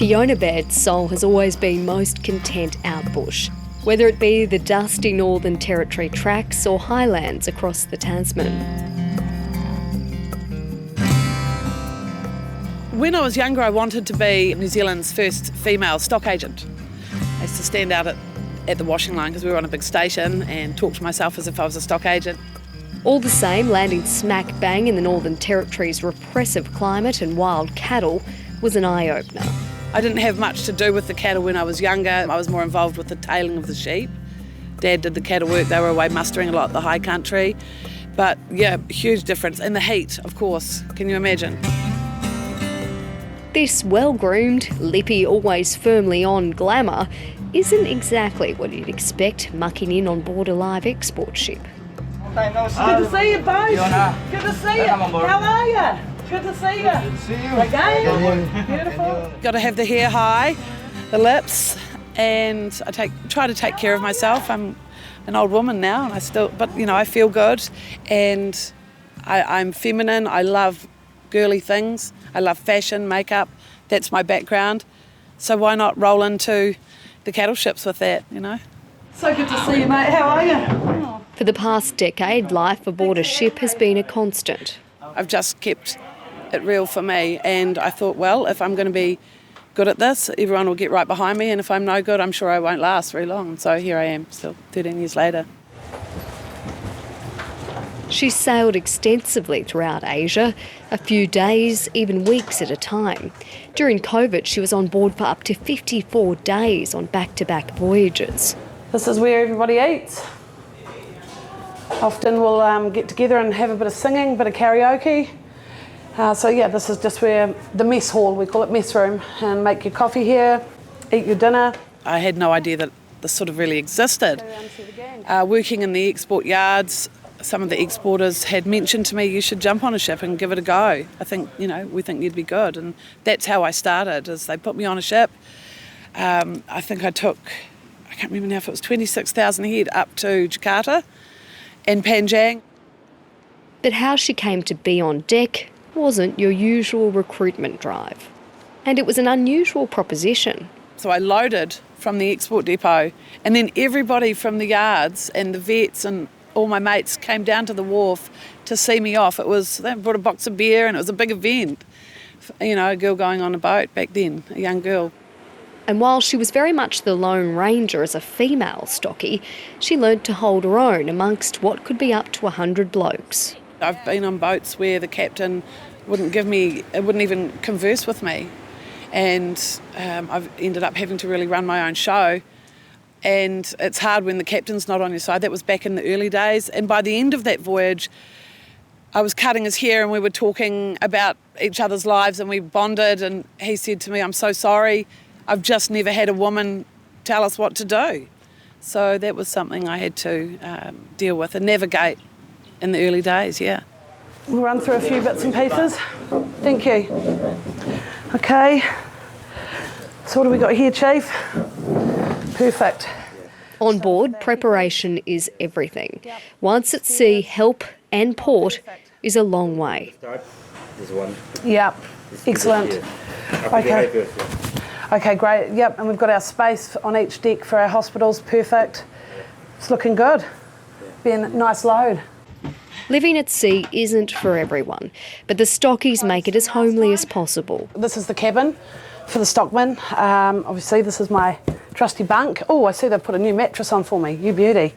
Fiona Baird's soul has always been most content out bush, whether it be the dusty Northern Territory tracks or highlands across the Tasman. When I was younger, I wanted to be New Zealand's first female stock agent. I used to stand out at the washing line because we were on a big station and talk to myself as if I was a stock agent. All the same, landing smack bang in the Northern Territory's repressive climate and wild cattle was an eye-opener. I didn't have much to do with the cattle when I was younger. I was more involved with the tailing of the sheep. Dad did the cattle work. They were away mustering a lot at the high country. But yeah, huge difference. And the heat, of course. Can you imagine? This well-groomed, lippy, always firmly on glamour isn't exactly what you'd expect mucking in on board a live export ship. Good to see you, both. Fiona. Good to see you. How are you? Good to see you. Good to see you. Again. Beautiful. Got to have the hair high, the lips, and I try to take care of myself. I'm an old woman now, and but I feel good, and I'm feminine. I love girly things. I love fashion, makeup. That's my background. So why not roll into the cattle ships with that, So good to see you, mate. How are you? For the past decade, life aboard a ship has been a constant. I've just kept it real for me, and I thought, well, if I'm going to be good at this, everyone will get right behind me, and if I'm no good, I'm sure I won't last very long. So here I am, still 13 years later. She's sailed extensively throughout Asia, a few days, even weeks at a time. During COVID, she was on board for up to 54 days on back-to-back voyages. This is where everybody eats. Often we'll get together and have a bit of singing, a bit of karaoke. This is just where the mess hall, we call it mess room, and make your coffee here, eat your dinner. I had no idea that this sort of really existed. Working in the export yards, some of the exporters had mentioned to me, you should jump on a ship and give it a go. I think, we think you'd be good. And that's how I started, is they put me on a ship. I think I can't remember now if it was 26,000 a head up to Jakarta and Panjang. But how she came to be on deck wasn't your usual recruitment drive. And it was an unusual proposition. So I loaded from the export depot, and then everybody from the yards and the vets and all my mates came down to the wharf to see me off. They brought a box of beer, and it was a big event. A girl going on a boat back then, a young girl. And while she was very much the Lone Ranger as a female stocky, she learnt to hold her own amongst what could be up to 100 blokes. I've been on boats where the captain wouldn't even converse with me. And I've ended up having to really run my own show. And it's hard when the captain's not on your side. That was back in the early days. And by the end of that voyage, I was cutting his hair and we were talking about each other's lives and we bonded. And he said to me, I'm so sorry, I've just never had a woman tell us what to do. So that was something I had to deal with and navigate in the early days, yeah. We'll run through a few bits and pieces. Thank you. Okay. So what do we got here, Chief? Perfect. On board, preparation is everything. Once at sea, help and port is a long way. This one. Yep. Excellent. Okay. Okay, great. Yep, and we've got our space on each deck for our hospitals. Perfect. It's looking good. Being a nice load. Living at sea isn't for everyone, but the stockies make it as homely as possible. This is the cabin for the stockman. Obviously, this is my trusty bunk. Oh, I see they've put a new mattress on for me. You beauty.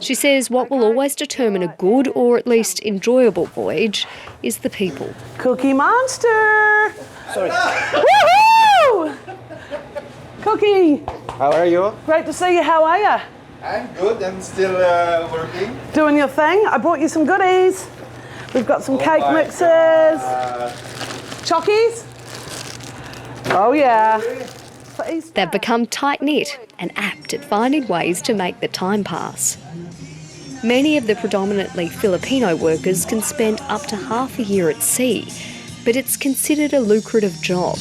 She says what will always determine a good or at least enjoyable voyage is the people. Cookie Monster! Sorry. Woohoo! Cookie! How are you? Great to see you. How are you? I'm good. I'm still working. Doing your thing. I brought you some goodies. We've got some cake mixes. Chockies? Oh, yeah. They've become tight-knit and apt at finding ways to make the time pass. Many of the predominantly Filipino workers can spend up to half a year at sea, but it's considered a lucrative job.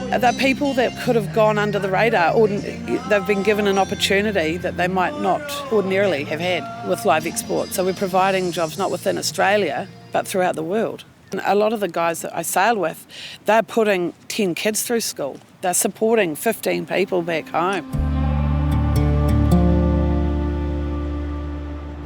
They're people that could have gone under the radar, or they've been given an opportunity that they might not ordinarily have had with live export. So we're providing jobs not within Australia, but throughout the world. A lot of the guys that I sail with, they're putting 10 kids through school. They're supporting 15 people back home.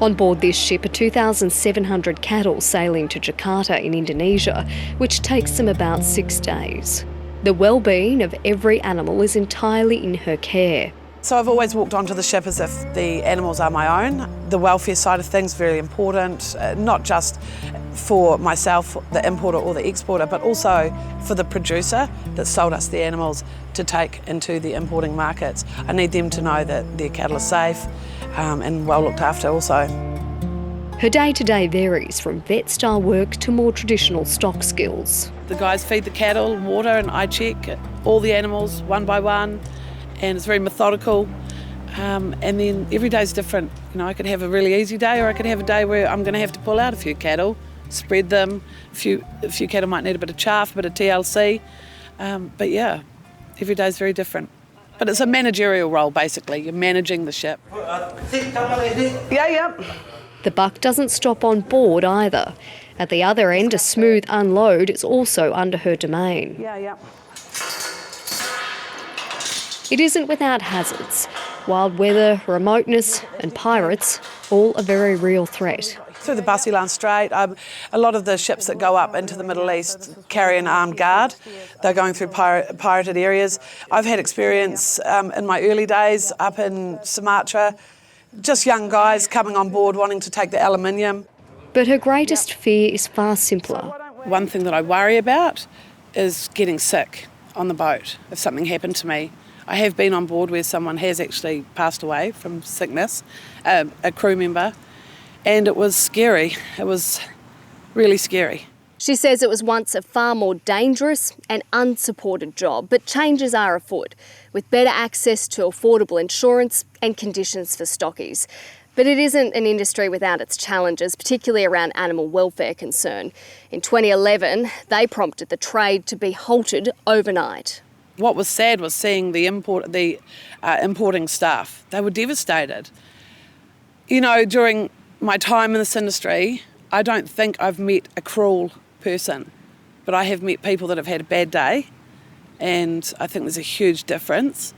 On board this ship are 2,700 cattle sailing to Jakarta in Indonesia, which takes them about 6 days. The well-being of every animal is entirely in her care. So I've always walked onto the ship as if the animals are my own. The welfare side of things is very important, not just for myself, the importer or the exporter, but also for the producer that sold us the animals to take into the importing markets. I need them to know that their cattle are safe and well looked after also. Her day-to-day varies from vet-style work to more traditional stock skills. The guys feed the cattle, water, and I check all the animals one by one, and it's very methodical. And then every day's different. You know, I could have a really easy day, or I could have a day where I'm going to have to pull out a few cattle, spread them. A few cattle might need a bit of chaff, a bit of TLC. But yeah, every day's very different. But it's a managerial role, basically. You're managing the ship. Yeah. The buck doesn't stop on board either. At the other end, a smooth unload is also under her domain. Yeah. It isn't without hazards. Wild weather, remoteness and pirates, all a very real threat. Through the Basilan Strait, a lot of the ships that go up into the Middle East carry an armed guard. They're going through pirated areas. I've had experience in my early days up in Sumatra, just young guys coming on board wanting to take the aluminium. But her greatest fear is far simpler. One thing that I worry about is getting sick on the boat if something happened to me. I have been on board where someone has actually passed away from sickness, a crew member, and it was scary. It was really scary. She says it was once a far more dangerous and unsupported job, but changes are afoot, with better access to affordable insurance and conditions for stockies. But it isn't an industry without its challenges, particularly around animal welfare concern. In 2011, they prompted the trade to be halted overnight. What was sad was seeing the importing staff. They were devastated. You know, during my time in this industry, I don't think I've met a cruel person, but I have met people that have had a bad day, and I think there's a huge difference.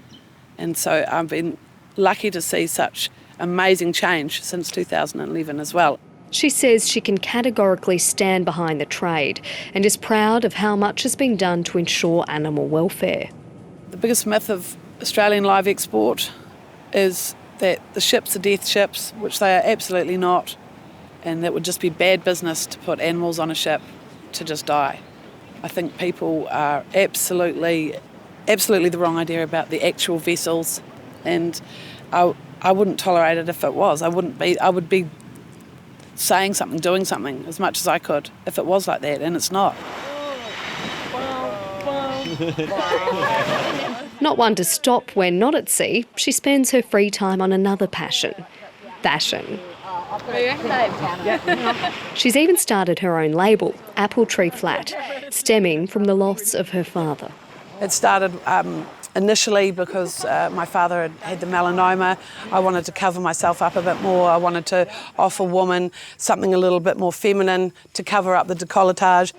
And so I've been lucky to see such amazing change since 2011 as well. She says she can categorically stand behind the trade and is proud of how much has been done to ensure animal welfare. The biggest myth of Australian live export is that the ships are death ships, which they are absolutely not, and that would just be bad business to put animals on a ship to just die. I think people are absolutely the wrong idea about the actual vessels, and I wouldn't tolerate it if it was. I would be saying something, doing something as much as I could if it was like that, and it's not. Not one to stop when not at sea, she spends her free time on another passion, fashion. She's even started her own label, Apple Tree Flat, stemming from the loss of her father. It started initially because my father had the melanoma. I wanted to cover myself up a bit more. I wanted to offer women something a little bit more feminine to cover up the décolletage.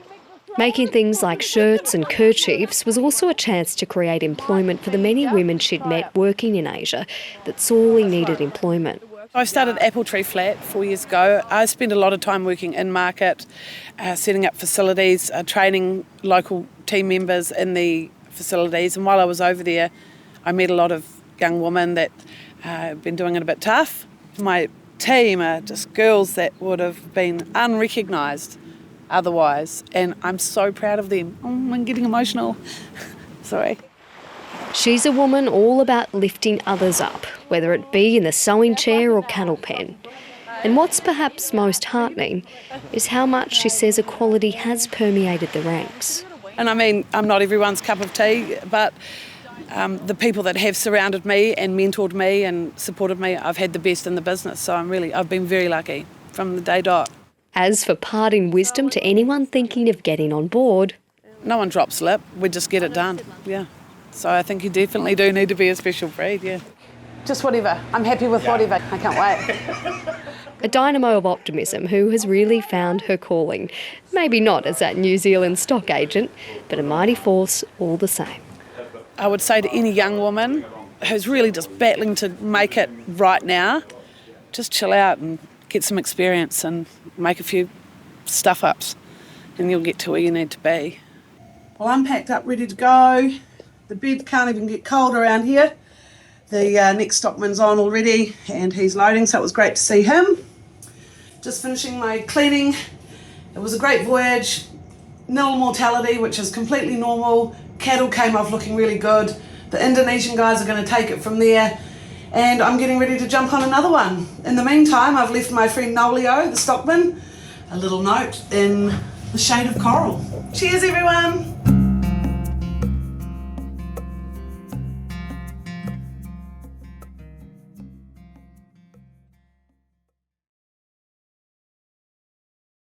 Making things like shirts and kerchiefs was also a chance to create employment for the many women she'd met working in Asia that sorely needed employment. I started Apple Tree Flat 4 years ago. I spent a lot of time working in market, setting up facilities, training local team members in the facilities, and while I was over there I met a lot of young women that have been doing it a bit tough. My team are just girls that would have been unrecognised otherwise, and I'm so proud of them. Oh, I'm getting emotional. Sorry. She's a woman all about lifting others up, whether it be in the sewing chair or cattle pen. And what's perhaps most heartening is how much she says equality has permeated the ranks. And I mean, I'm not everyone's cup of tea, but the people that have surrounded me and mentored me and supported me, I've had the best in the business. So I've been very lucky from the day dot. As for parting wisdom to anyone thinking of getting on board, no one drops lip, we just get it done, yeah. So I think you definitely do need to be a special breed, yeah. Just whatever, I'm happy with whatever, I can't wait. a dynamo of optimism who has really found her calling. Maybe not as that New Zealand stock agent, but a mighty force all the same. I would say to any young woman who's really just battling to make it right now, just chill out and get some experience and make a few stuff-ups and you'll get to where you need to be. Well, I'm packed up, ready to go. The bed can't even get cold around here. The next stockman's on already and he's loading, so it was great to see him. Just finishing my cleaning. It was a great voyage. Nil mortality, which is completely normal. Cattle came off looking really good. The Indonesian guys are going to take it from there. And I'm getting ready to jump on another one. In the meantime, I've left my friend Nolio, the stockman, a little note in the shade of coral. Cheers, everyone.